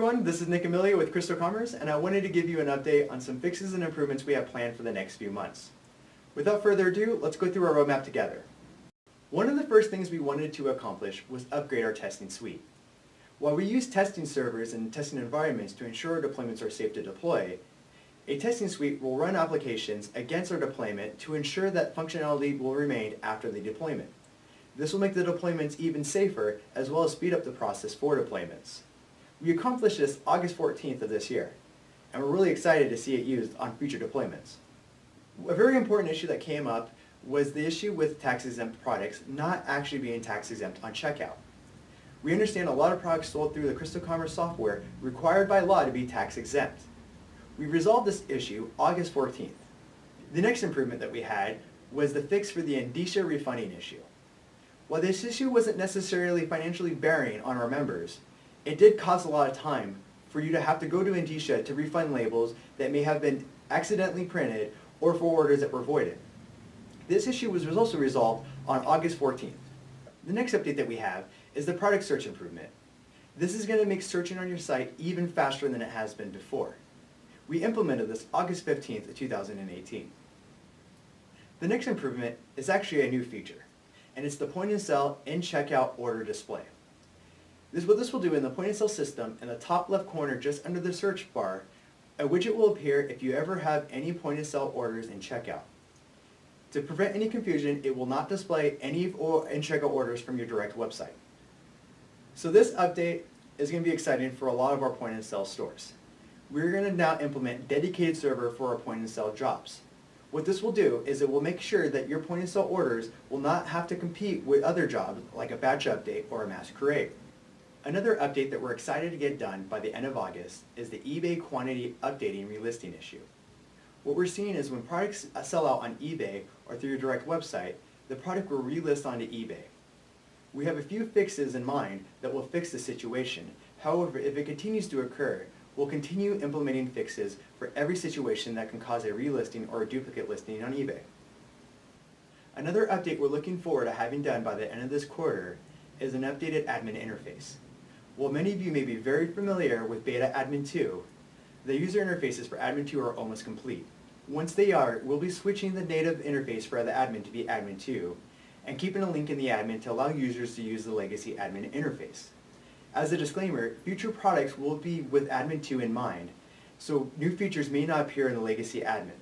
everyone, this is Nick Amelia with CrystalCommerce, and I wanted to give you an update on some fixes and improvements we have planned for the next few months. Without further ado, let's go through our roadmap together. One of the first things we wanted to accomplish was upgrade our testing suite. While we use testing servers and testing environments to ensure our deployments are safe to deploy, a testing suite will run applications against our deployment to ensure that functionality will remain after the deployment. This will make the deployments even safer, as well as speed up the process for deployments. We accomplished this August 14th of this year, and we're really excited to see it used on future deployments. A very important issue that came up was the issue with tax-exempt products not actually being tax-exempt on checkout. We understand a lot of products sold through the CrystalCommerce software required by law to be tax-exempt. We resolved this issue August 14th. The next improvement that we had was the fix for the Indecent refunding issue. While this issue wasn't necessarily financially bearing on our members, it did cost a lot of time for you to have to go to Indecent to refund labels that may have been accidentally printed or for orders that were voided. This issue was also resolved on August 14th. The next update that we have is the product search improvement. This is going to make searching on your site even faster than it has been before. We implemented this August 15th of 2018. The next improvement is actually a new feature, and it's the point-of-sale in-checkout order display. What this will do in the point-of-sale system, in the top left corner just under the search bar, a widget will appear if you ever have any point-of-sale orders in checkout. To prevent any confusion, it will not display any in-checkout orders from your direct website. So this update is going to be exciting for a lot of our point-of-sale stores. We're going to now implement dedicated server for our point-of-sale jobs. What this will do is it will make sure that your point-of-sale orders will not have to compete with other jobs like a batch update or a mass create. Another update that we're excited to get done by the end of August is the eBay quantity updating relisting issue. What we're seeing is when products sell out on eBay or through your direct website, the product will relist onto eBay. We have a few fixes in mind that will fix the situation. However, if it continues to occur, we'll continue implementing fixes for every situation that can cause a relisting or a duplicate listing on eBay. Another update we're looking forward to having done by the end of this quarter is an updated admin interface. While many of you may be very familiar with Beta Admin 2, the user interfaces for Admin 2 are almost complete. Once they are, we'll be switching the native interface for the admin to be Admin 2 and keeping a link in the admin to allow users to use the legacy admin interface. As a disclaimer, future products will be with Admin 2 in mind, so new features may not appear in the legacy admin.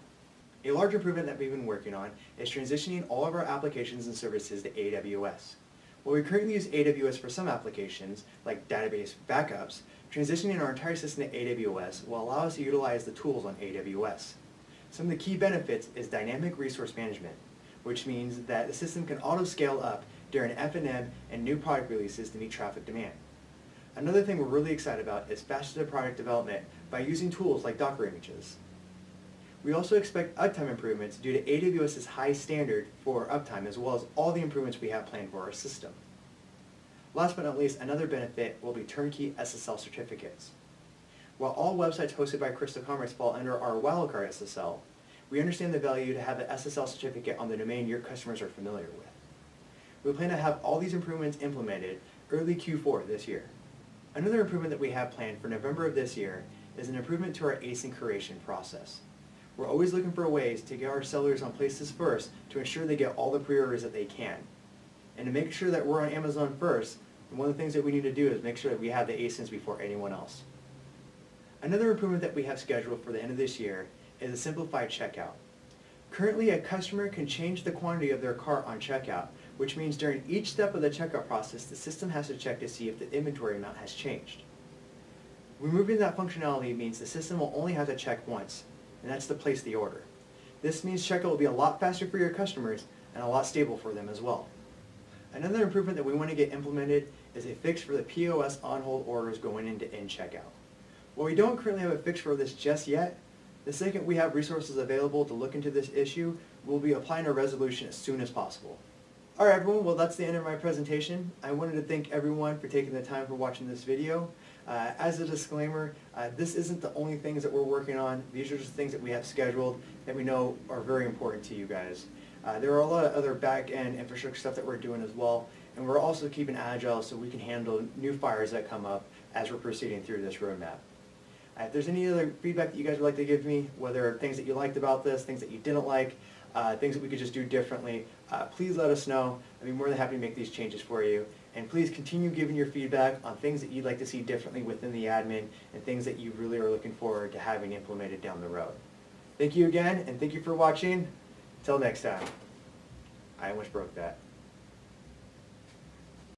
A large improvement that we've been working on is transitioning all of our applications and services to AWS. While we currently use AWS for some applications, like database backups, transitioning our entire system to AWS will allow us to utilize the tools on AWS. Some of the key benefits is dynamic resource management, which means that the system can auto-scale up during F&M and new product releases to meet traffic demand. Another thing we're really excited about is faster product development by using tools like Docker images. We also expect uptime improvements due to AWS's high standard for uptime, as well as all the improvements we have planned for our system. Last but not least, another benefit will be turnkey SSL certificates. While all websites hosted by CrystalCommerce fall under our wildcard SSL, we understand the value to have an SSL certificate on the domain your customers are familiar with. We plan to have all these improvements implemented early Q4 this year. Another improvement that we have planned for November of this year is an improvement to our Async Creation process. We're always looking for ways to get our sellers on places first to ensure they get all the pre-orders that they can. And to make sure that we're on Amazon first, one of the things that we need to do is make sure that we have the asins before anyone else. Another improvement that we have scheduled for the end of this year is a Simplified Checkout. Currently, a customer can change the quantity of their cart on checkout, which means during each step of the checkout process, the system has to check to see if the inventory amount has changed. Removing that functionality means the system will only have to check once, and that's to place the order. This means checkout will be a lot faster for your customers and a lot stable for them as well. Another improvement that we want to get implemented is a fix for the POS on-hold orders going into in-checkout. While we don't currently have a fix for this just yet, the second we have resources available to look into this issue, we'll be applying a resolution as soon as possible. Alright everyone, well that's the end of my presentation. I wanted to thank everyone for taking the time for watching this video. As a disclaimer, this isn't the only things that we're working on. These are just things that we have scheduled that we know are very important to you guys. There are a lot of other back-end infrastructure stuff that we're doing as well, and we're also keeping agile so we can handle new fires that come up as we're proceeding through this roadmap. If there's any other feedback that you guys would like to give me, whether things that you liked about this, things that you didn't like, things that we could just do differently, please let us know. I'd be more than happy to make these changes for you. And please continue giving your feedback on things that you'd like to see differently within the admin and things that you really are looking forward to having implemented down the road. Thank you again, and thank you for watching. Until next time. I almost broke that.